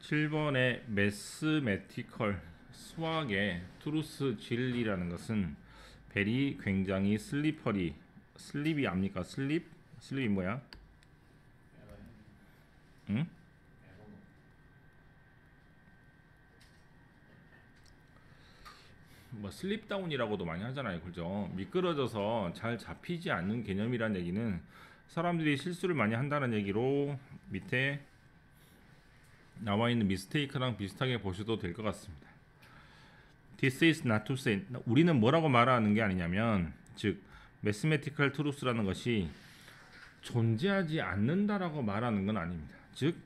7번의 매스매티컬 수학의 트루스 진리라는 것은 벨이 굉장히 슬리퍼리 슬립이 압니까? 슬립이 뭐야? 응? 뭐 슬립다운이라고도 많이 하잖아요. 그죠? 미끄러져서 잘 잡히지 않는 개념이란 얘기는 사람들이 실수를 많이 한다는 얘기로 밑에 나와 있는 미스테이크랑 비슷하게 보셔도 될 것 같습니다. This is not to say 우리는 뭐라고 말하는 게 아니냐면 즉 매스매티컬 트루스라는 것이 존재하지 않는다라고 말하는 건 아닙니다. 즉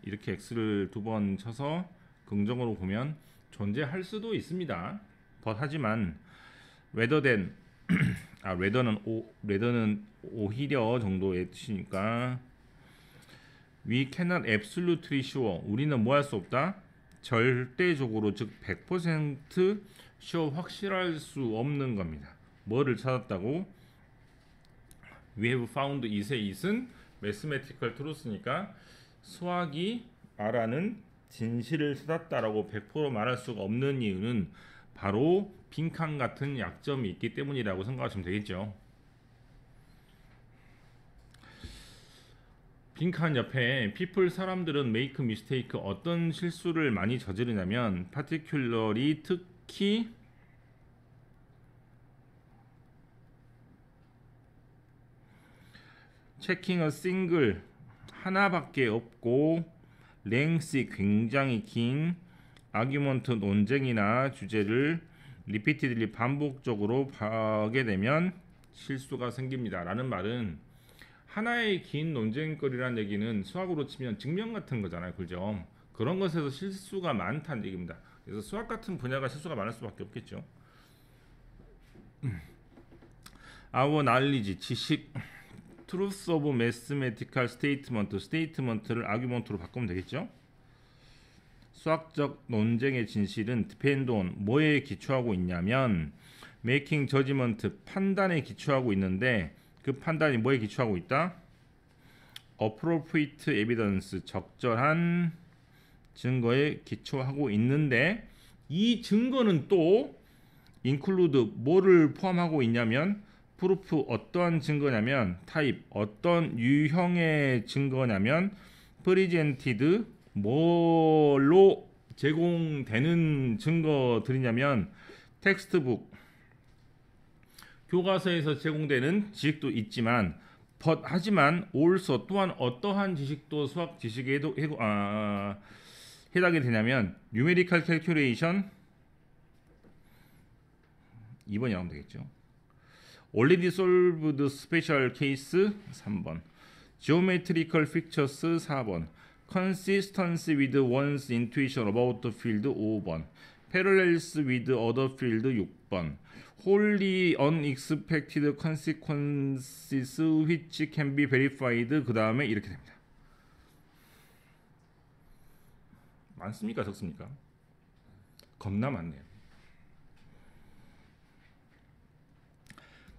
이렇게 x를 두 번 쳐서 긍정으로 보면 존재할 수도 있습니다. 하지만 rather than rather는 오히려 정도의 뜻이니까 we cannot absolutely sure 우리는 뭐 할 수 없다? 절대적으로 즉 100% sure 확실할 수 없는 겁니다. 뭐를 찾았다고? We have found it의 it은 mathematical truth니까 수학이 말하는 진실을 찾았다라고 100% 말할 수가 없는 이유는 바로 빈칸 같은 약점이 있기 때문이라고 생각하시면 되겠죠. 빈칸 옆에 people 사람들은 make mistake 어떤 실수를 많이 저지르냐면 particularly 특히 checking a single 하나밖에 없고 length 굉장히 긴 argument 논쟁이나 주제를 repeatedly 반복적으로 하게 되면 실수가 생깁니다. 라는 말은 하나의 긴 논쟁거리라는 얘기는 수학으로 치면 증명 같은 거잖아요. 그죠? 그런 것에서 실수가 많다는 얘기입니다. 그래서 수학 같은 분야가 실수가 많을 수밖에 없겠죠. Our knowledge, 지식, truth of mathematical statement를 argument로 바꾸면 되겠죠. 수학적 논쟁의 진실은 depend on 뭐에 기초하고 있냐면 making judgment 판단에 기초하고 있는데 그 판단이 뭐에 기초하고 있다? appropriate evidence 적절한 증거에 기초하고 있는데 이 증거는 또 include 뭐를 포함하고 있냐면 proof 어떠한 증거냐면 type 어떤 유형의 증거냐면 presented 뭘로 제공되는 증거들이냐면 텍스트북 교과서에서 제공되는 지식도 있지만 하지만 also 또한 어떠한 지식도 수학 지식에 해당이 되냐면 numerical calculation 2번이 나오면 되겠죠. already solved special case 3번 geometrical features 4번 consistency with one's intuition about the field 5번 parallels with other field 6번 wholly unexpected consequences which can be verified 그 다음에 이렇게 됩니다. 많습니까? 적습니까? 겁나 많네요.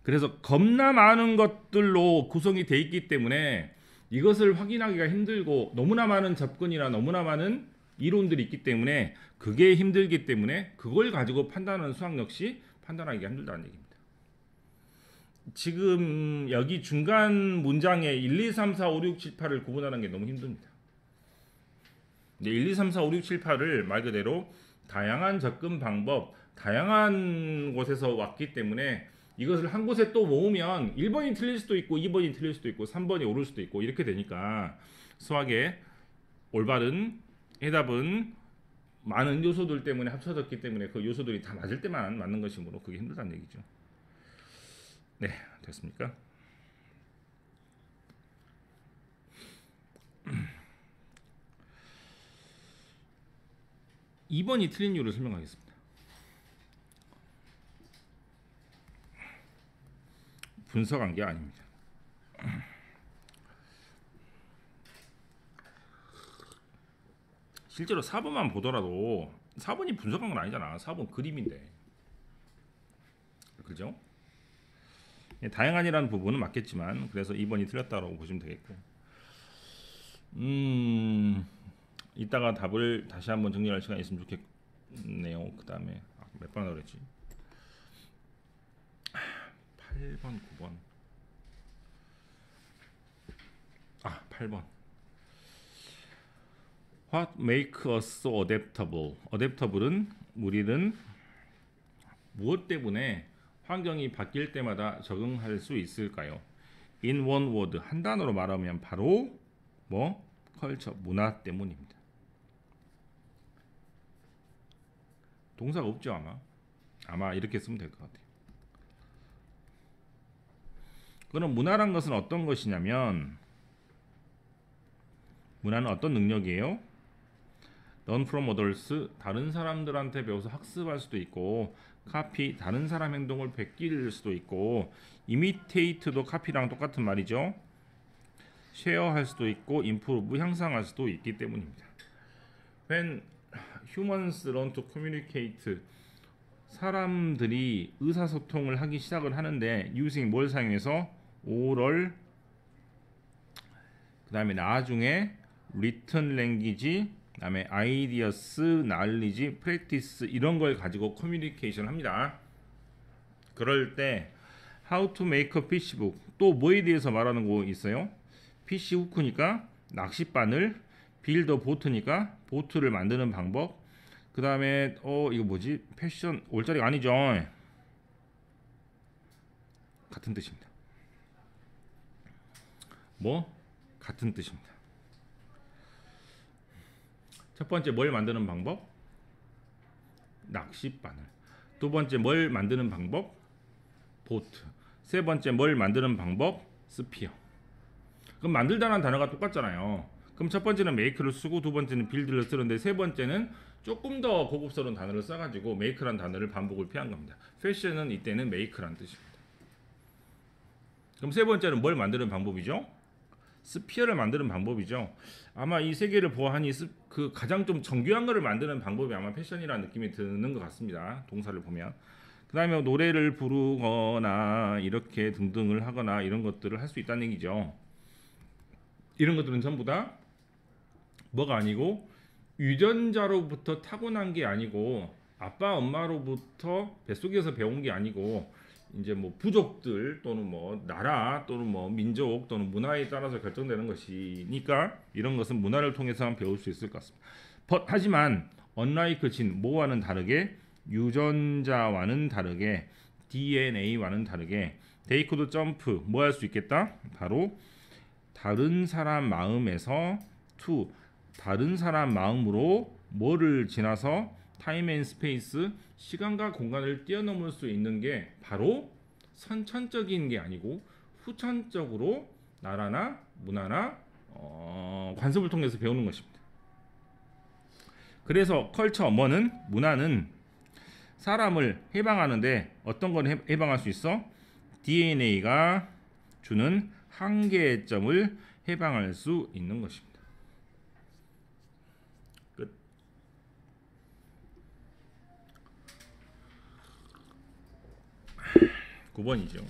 그래서 겁나 많은 것들로 구성이 되어 있기 때문에 이것을 확인하기가 힘들고 너무나 많은 접근이나 너무나 많은 이론들이 있기 때문에 그게 힘들기 때문에 그걸 가지고 판단하는 수학 역시 판단하기가 힘들다는 얘기입니다. 지금 여기 중간 문장에 1, 2, 3, 4, 5, 6, 7, 8을 구분하는 게 너무 힘듭니다. 1, 2, 3, 4, 5, 6, 7, 8을 말 그대로 다양한 접근 방법, 다양한 곳에서 왔기 때문에 이것을 한 곳에 또 모으면 1번이 틀릴 수도 있고 2번이 틀릴 수도 있고 3번이 옳을 수도 있고 이렇게 되니까 수학의 올바른 해답은 많은 요소들 때문에 합쳐졌기 때문에 그 요소들이 다 맞을 때만 맞는 것이므로 그게 힘들다는 얘기죠. 네, 됐습니까? (2번이) 틀린 이유를 설명하겠습니다. 분석한 게 아닙니다. 실제로 4번만 보더라도 4번이 분석한 건 아니잖아. 4번 그림인데. 그죠? 다양한이라는 부분은 맞겠지만 그래서 2번이 틀렸다고 보시면 되겠고 이따가 답을 다시 한번 정리할 시간이 있으면 좋겠네요. 그 다음에 몇 번 그랬지? 8번, 9번. 8번. What make us so adaptable? adaptable은 우리는 무엇 때문에 환경이 바뀔 때마다 적응할 수 있을까요? In one word, 한 단어로 말하면 바로 culture, 문화 때문입니다. 동사가 없죠, 아마 이렇게 쓰면 될 것 같아요. 그럼 문화란 것은 어떤 것이냐면, 문화는 어떤 능력이에요? Learn from others, 다른 사람들한테 배워서 학습할 수도 있고, copy, 다른 사람 행동을 베낄 수도 있고, imitate도 copy랑 똑같은 말이죠. share 할 수도 있고, improve, 향상할 수도 있기 때문입니다. When humans learn to communicate, 사람들이 의사소통을 하기 시작을 하는데 using 뭘 사용해서? oral, 그 다음에 나중에 written language, 그 다음에 ideas, knowledge, practice 이런 걸 가지고 커뮤니케이션 합니다. 그럴 때 how to make a fish hook, 또 뭐에 대해서 말하는 거 있어요? fish hook니까 낚싯바늘, build a boat니까 보트를 만드는 방법, 그 다음에 이거 뭐지? 패션, 올자리가 아니죠. 같은 뜻입니다. 같은 뜻입니다. 첫 번째 뭘 만드는 방법? 낚싯바늘. 두 번째 뭘 만드는 방법? 보트. 세 번째 뭘 만드는 방법? 스피어. 그럼 만들다라는 단어가 똑같잖아요. 그럼 첫 번째는 make를 쓰고 두 번째는 build를 쓰는데 세 번째는 조금 더 고급스러운 단어를 써가지고 make라는 단어를 반복을 피한 겁니다. fashion은 이때는 make라는 뜻입니다. 그럼 세 번째는 뭘 만드는 방법이죠? 스피어를 만드는 방법이죠. 아마 이 세 개를 보아하니 그 가장 좀 정교한 거를 만드는 방법이 아마 패션이라는 느낌이 드는 것 같습니다. 동사를 보면. 그 다음에 노래를 부르거나 이렇게 등등을 하거나 이런 것들을 할 수 있다는 얘기죠. 이런 것들은 전부 다 뭐가 아니고 유전자로부터 타고난 게 아니고 아빠 엄마로부터 뱃속에서 배운 게 아니고 이제 부족들 또는 나라 또는 민족 또는 문화에 따라서 결정되는 것이니까 이런 것은 문화를 통해서만 배울 수 있을 것 같습니다. 하지만 unlike 뭐와는 다르게 유전자와는 다르게 DNA와는 다르게 they could jump 뭐 할 수 있겠다? 바로 다른 사람 마음에서 to 다른 사람 마음으로 뭐를 지나서 타임 앤 스페이스 시간과 공간을 뛰어넘을 수 있는 게 바로 선천적인 게 아니고 후천적으로 나라나 문화나 관습을 통해서 배우는 것입니다. 그래서 컬처 문화는 사람을 해방하는데 어떤 건 해방할 수 있어? DNA가 주는 한계점을 해방할 수 있는 것입니다. 9번이죠.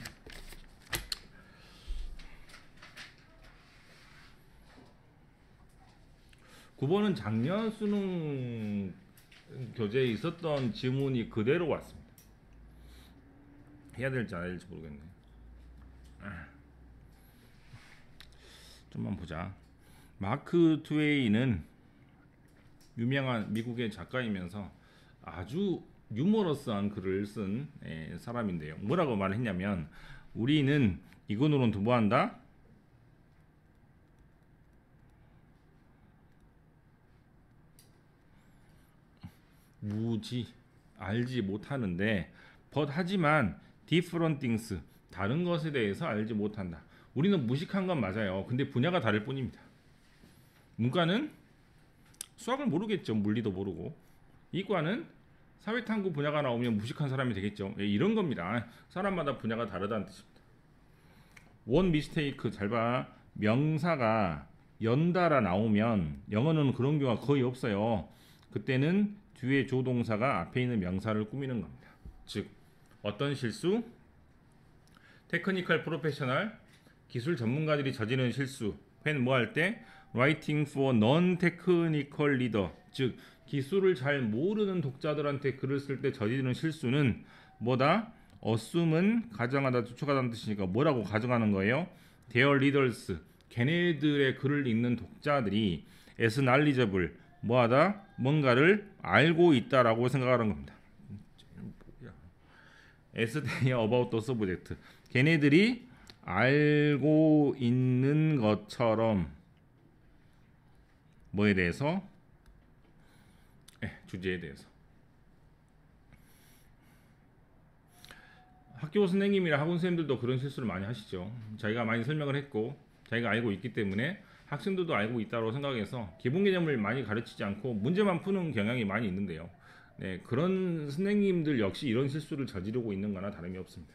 9번은 작년 수능 교재에 있었던 지문이 그대로 왔습니다. 해야 될지 안 해야 될지 모르겠네. 좀만 보자. 마크 트웨이는 유명한 미국의 작가이면서 아주 유머러스한 글을 쓴 사람인데요. 뭐라고 말했냐면 우리는 이건으로는 뭐한다? 무지, 알지 못하는데 but 하지만 different things, 다른 것에 대해서 알지 못한다. 우리는 무식한 건 맞아요. 근데 분야가 다를 뿐입니다. 문과는 수학을 모르겠죠. 물리도 모르고. 이과는 사회탐구 분야가 나오면 무식한 사람이 되겠죠. 이런 겁니다. 사람마다 분야가 다르다는 뜻입니다. one mistake, 잘 봐. 명사가 연달아 나오면 영어는 그런 경우가 거의 없어요. 그때는 뒤에 조동사가 앞에 있는 명사를 꾸미는 겁니다. 즉 어떤 실수? 테크니컬 프로페셔널, 기술 전문가들이 저지르는 실수. when 뭐 할 때? writing for non-technical reader, 즉 기술을 잘 모르는 독자들한테 글을 쓸 때 저지르는 실수는 뭐다? assume은 가정하다, 추측하다는 뜻이니까 뭐라고 가정하는 거예요? their readers, 걔네들의 글을 읽는 독자들이 as knowledgeable, 뭐하다? 뭔가를 알고 있다라고 생각하는 겁니다. as they are about the subject, 걔네들이 알고 있는 것처럼 뭐에 대해서? 주제에 대해서. 학교 선생님이나 학원 선생님들도 그런 실수를 많이 하시죠. 자기가 많이 설명을 했고 자기가 알고 있기 때문에 학생들도 알고 있다고 생각해서 기본 개념을 많이 가르치지 않고 문제만 푸는 경향이 많이 있는데요. 네, 그런 선생님들 역시 이런 실수를 저지르고 있는 거나 다름이 없습니다.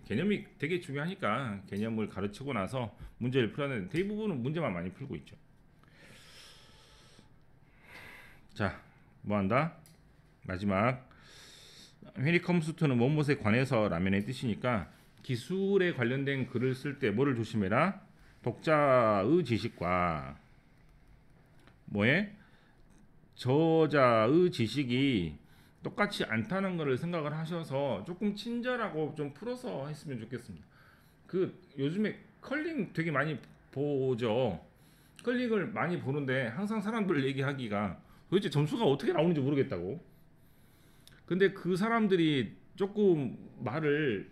개념이 되게 중요하니까 개념을 가르치고 나서 문제를 풀어내는 대부분은 문제만 많이 풀고 있죠. 자, 뭐한다? 마지막 When it comes to는 무엇에 관해서 라면의 뜻이니까 기술에 관련된 글을 쓸 때 뭐를 조심해라? 독자의 지식과 뭐에? 저자의 지식이 똑같이 않다는 것을 생각을 하셔서 조금 친절하고 좀 풀어서 했으면 좋겠습니다. 그 요즘에 컬링 되게 많이 보죠. 컬링을 많이 보는데 항상 사람들 얘기하기가 도대체 점수가 어떻게 나오는지 모르겠다고. 근데 그 사람들이 조금 말을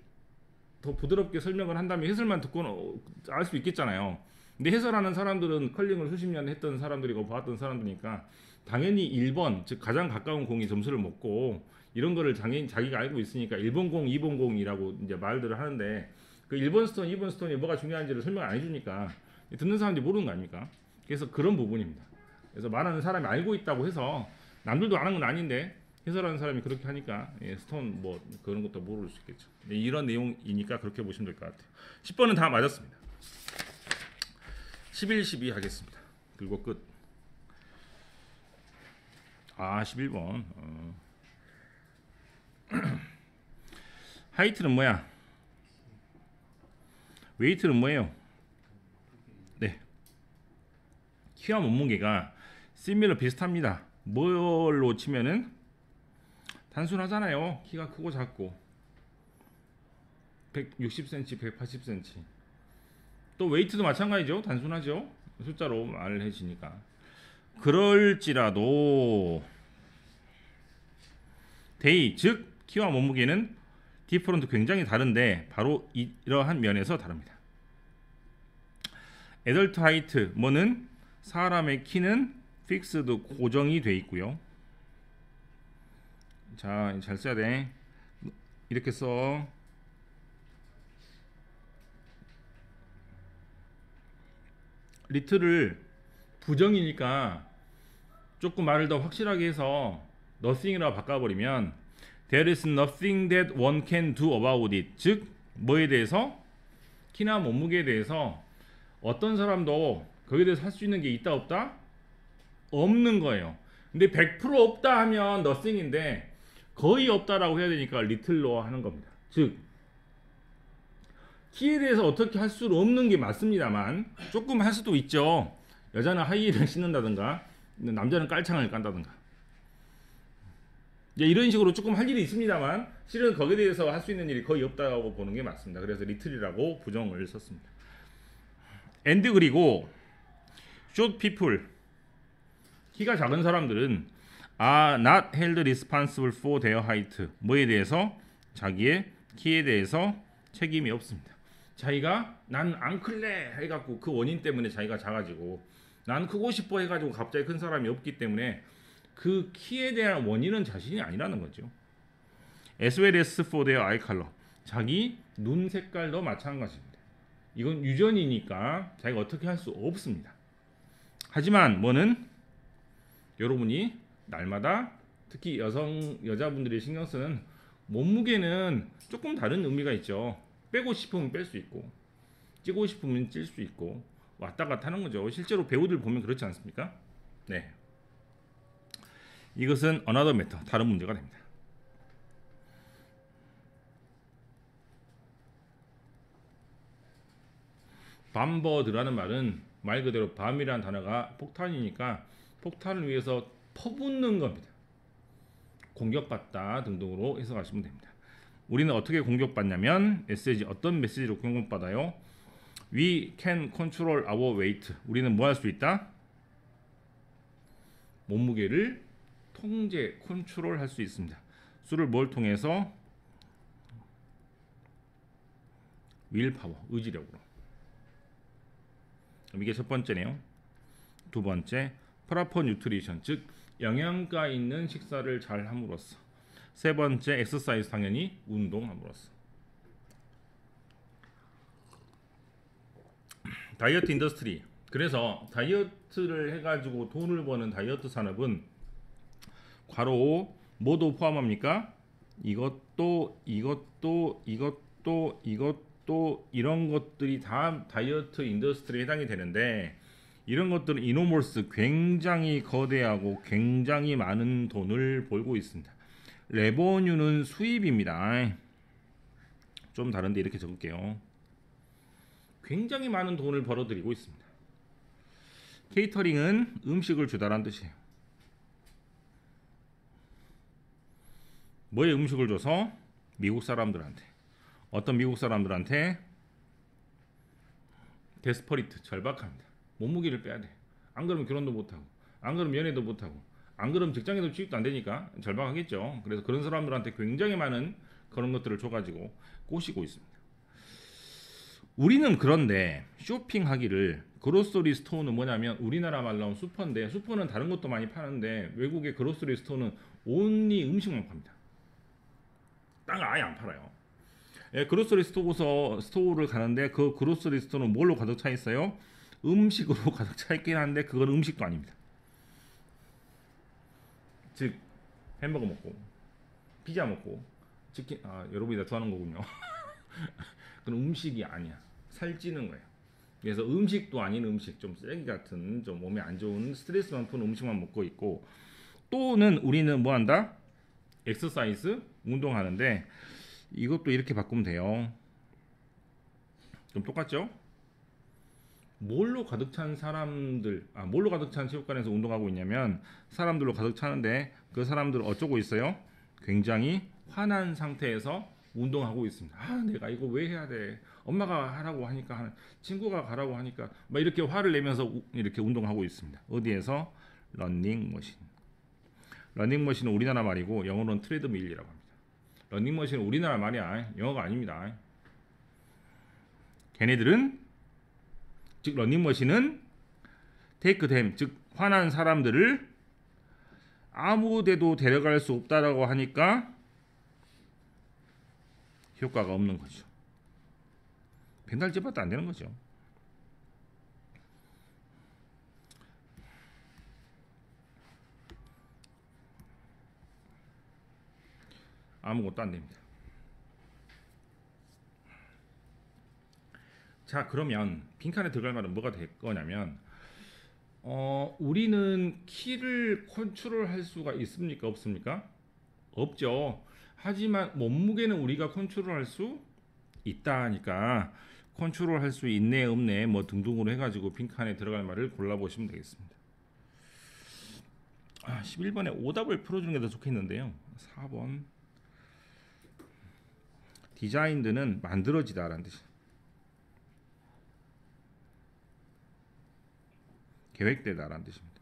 더 부드럽게 설명을 한다면 해설만 듣고는 알 수 있겠잖아요. 근데 해설하는 사람들은 컬링을 수십 년 했던 사람들이고 봐왔던 사람들이니까 당연히 1번, 즉 가장 가까운 공이 점수를 먹고 이런 거를 당연히 자기가 알고 있으니까 1번 공, 2번 공이라고 이제 말들을 하는데 그 1번 스톤, 2번 스톤이 뭐가 중요한지를 설명 안 해주니까 듣는 사람들이 모르는 거 아닙니까? 그래서 그런 부분입니다. 그래서 말하는 사람이 알고 있다고 해서 남들도 아는 건 아닌데 해설하는 사람이 그렇게 하니까 스톤 뭐 그런 것도 모를 수 있겠죠. 이런 내용이니까 그렇게 보시면 될 것 같아요. 10번은 다 맞았습니다. 11, 12 하겠습니다. 그리고 끝. 11번. 하이트는 뭐야? 웨이트는 뭐예요? 네. 키와 몸무게가 시밀러 비슷합니다. 뭘로 치면은 단순하잖아요. 키가 크고 작고 160cm, 180cm. 또 웨이트도 마찬가지죠. 단순하죠. 숫자로 말을 해주니까. 그럴지라도 데이, 즉 키와 몸무게는 디퍼런트 굉장히 다른데 바로 이러한 면에서 다릅니다. 애덜트 하이트, 뭐는 사람의 키는 픽스드, 고정이 돼 있고요. 자, 잘 써야 돼. 이렇게 써. 리틀을 부정이니까 조금 말을 더 확실하게 해서 nothing이라고 바꿔버리면 there is nothing that one can do about it. 즉 뭐에 대해서? 키나 몸무게에 대해서 어떤 사람도 거기에 대해서 할 수 있는 게 있다 없다? 없는 거예요. 근데 100% 없다 하면 nothing인데 거의 없다라고 해야 되니까 little로 하는 겁니다. 즉 키에 대해서 어떻게 할 수 없는 게 맞습니다만 조금 할 수도 있죠. 여자는 하이힐을 신는다든가 남자는 깔창을 깐다든가 이런 식으로 조금 할 일이 있습니다만 실은 거기에 대해서 할 수 있는 일이 거의 없다고 보는 게 맞습니다. 그래서 리틀이라고 부정을 썼습니다. and 그리고 short people, 키가 작은 사람들은 are not held responsible for their height. 뭐에 대해서? 자기의 키에 대해서 책임이 없습니다. 자기가 난 안 클래 해갖고 그 원인 때문에 자기가 작아지고 난 크고 싶어 해가지고 갑자기 큰 사람이 없기 때문에 그 키에 대한 원인은 자신이 아니라는 거죠. as well as for their eye color, 자기 눈 색깔도 마찬가지입니다. 이건 유전이니까 자기가 어떻게 할 수 없습니다. 하지만 뭐는 여러분이 날마다 특히 여자분들이 신경 쓰는 몸무게는 조금 다른 의미가 있죠. 빼고 싶으면 뺄 수 있고 찌고 싶으면 찔 수 있고 왔다 갔다 하는 거죠. 실제로 배우들 보면 그렇지 않습니까? 네. 이것은 another matter, 다른 문제가 됩니다. 밤버드라는 말은 말 그대로 밤이라는 단어가 폭탄이니까 폭탄을 위해서 퍼붓는 겁니다. 공격받다 등등으로 해석하시면 됩니다. 우리는 어떻게 공격받냐면 메시지, 어떤 메시지로 공격받아요? We can control our weight. 우리는 뭐 할 수 있다? 몸무게를 통제, 컨트롤 할 수 있습니다. 수를 뭘 통해서? 윌파워, 의지력으로. 그럼 이게 첫 번째네요. 두 번째, 프로퍼 뉴트리션, 즉 영양가 있는 식사를 잘 함으로써. 세 번째, 엑서사이즈, 당연히 운동함으로써. 다이어트 인더스트리. 그래서 다이어트를 해가지고 돈을 버는 다이어트 산업은 괄호 뭐도 포함합니까? 이것도 이런 것들이 다 다이어트 인더스트리에 해당이 되는데, 이런 것들은 이노몰스, 굉장히 거대하고 굉장히 많은 돈을 벌고 있습니다. 레버뉴는 수입입니다. 좀 다른데 이렇게 적을게요. 굉장히 많은 돈을 벌어들이고 있습니다. 케이터링은 음식을 주다라는 뜻이에요. 뭐의 음식을 줘서? 미국 사람들한테. 어떤 미국 사람들한테? 데스퍼리트, 절박합니다. 몸무게를 빼야 돼. 안 그러면 결혼도 못하고, 안 그러면 연애도 못하고, 안 그러면 직장에도 취직도 안 되니까 절박하겠죠. 그래서 그런 사람들한테 굉장히 많은 그런 것들을 줘가지고 꼬시고 있습니다. 우리는 그런데 쇼핑하기를, 그로서리 스토어는 뭐냐면 우리나라 말로 하면 슈퍼인데, 슈퍼는 다른 것도 많이 파는데 외국의 그로서리 스토어는 온리 음식만 팝니다. 땅을 아예 안 팔아요. 예, 그로서리 스토어를 가는데 그 그로서리 스토어는 뭘로 가득 차 있어요? 음식으로 가득 차 있긴 한데 그건 음식도 아닙니다. 즉 햄버거 먹고 피자 먹고 치킨, 여러분이 다 좋아하는 거군요. 그건 음식이 아니야. 살찌는 거예요. 그래서 음식도 아닌 음식, 좀 쓰레기 같은, 좀 몸에 안 좋은 스트레스만 푸는 음식만 먹고 있고, 또는 우리는 뭐 한다? 엑서사이즈, 운동하는데 이것도 이렇게 바꾸면 돼요. 좀 똑같죠? 뭘로 가득 찬 사람들, 뭘로 가득 찬 체육관에서 운동하고 있냐면 사람들로 가득 차는데, 그 사람들은 어쩌고 있어요? 굉장히 화난 상태에서 운동하고 있습니다. 내가 이거 왜 해야 돼? 엄마가 하라고 하니까, 친구가 가라고 하니까 막 이렇게 화를 내면서 이렇게 운동하고 있습니다. 어디에서? 러닝머신. 러닝머신은 우리나라 말이고 영어로는 트레드밀이라고 합니다. 러닝머신은 우리나라 말이야. 영어가 아닙니다. 걔네들은, 즉 러닝머신은 테이크 댐, 즉 화난 사람들을 아무 데도 데려갈 수 없다라고 하니까 효과가 없는 거죠. 백날제밖에 안 되는 거죠. 아무것도 안 됩니다. 자, 그러면 빈칸에 들어갈 말은 뭐가 될 거냐면, 우리는 키를 컨트롤할 수가 있습니까? 없습니까? 없죠. 하지만 몸무게는 우리가 컨트롤할 수 있다니까, 컨트롤할 수 있네 없네 뭐 등등으로 해가지고 빈칸에 들어갈 말을 골라보시면 되겠습니다. 11번에 오답을 풀어주는 게 더 좋겠는데요. 4번 디자인드는 만들어지다 라는 뜻이에요. 계획되다 라는 뜻입니다.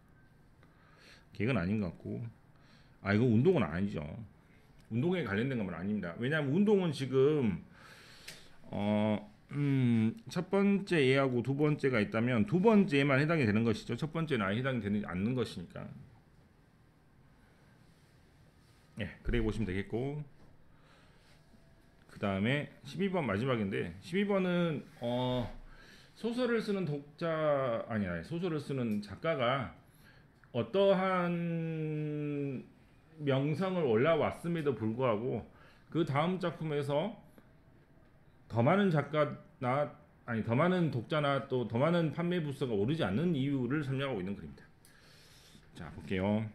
계획은 아닌 것 같고, 이거 운동은 아니죠. 운동에 관련된 건 아닙니다. 왜냐하면 운동은 지금 첫 번째 예하고 두 번째가 있다면 두 번째에만 해당이 되는 것이죠. 첫 번째는 아예 해당이 되지 않는 것이니까. 그래 보시면 되겠고, 그 다음에 12번 마지막인데, 12번은 소설을 쓰는 소설을 쓰는 작가가 어떠한 명성을 올라왔음에도 불구하고 그 다음 작품에서 더 많은 더 많은 독자나 또 더 많은 판매 부수가 오르지 않는 이유를 설명하고 있는 글입니다. 자, 볼게요.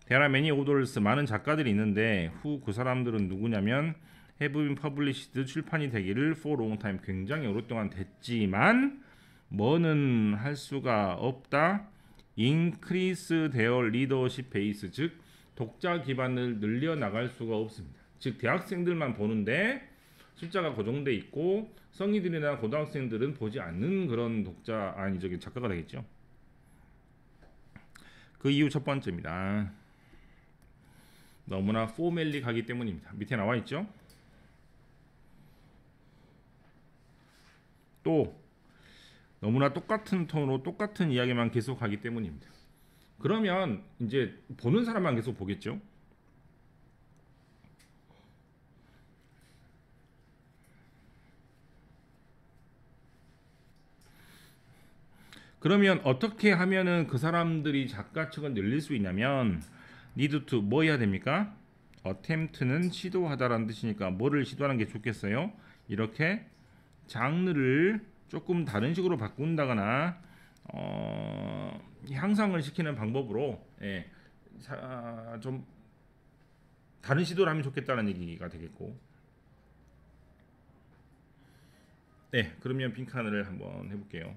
There are many authors, 많은 작가들이 있는데 그 사람들은 누구냐면 have been published, 출판이 되기를 for long time, 굉장히 오랫동안 됐지만 뭐는 할 수가 없다. increase their leadership base, 즉 독자 기반을 늘려 나갈 수가 없습니다. 즉 대학생들만 보는데 숫자가 고정돼 있고 성인들이나 고등학생들은 보지 않는 그런 독자 아니 저기 작가가 되겠죠. 그 이유 첫 번째입니다. 너무나 포멀리 가기 때문입니다. 밑에 나와 있죠. 또 너무나 똑같은 톤으로 똑같은 이야기만 계속 하기 때문입니다. 그러면 이제 보는 사람만 계속 보겠죠. 그러면 어떻게 하면은 그 사람들이 작가층을 늘릴 수 있냐면 need to 뭐 해야 됩니까? attempt는 시도하다라는 뜻이니까 뭐를 시도하는 게 좋겠어요? 이렇게 장르를 조금 다른 식으로 바꾼다거나 향상을 시키는 방법으로 좀 다른 시도를 하면 좋겠다는 얘기가 되겠고, 네, 그러면 빈칸을 한번 해볼게요.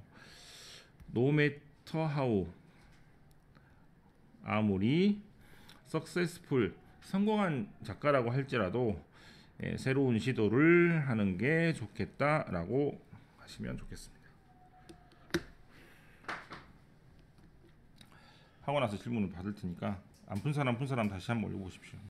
No matter how, 아무리 successful, 성공한 작가라고 할지라도 새로운 시도를 하는 게 좋겠다라고 하시면 좋겠습니다. 하고 나서 질문을 받을 테니까 안 푼 사람 다시 한번 올려보십시오.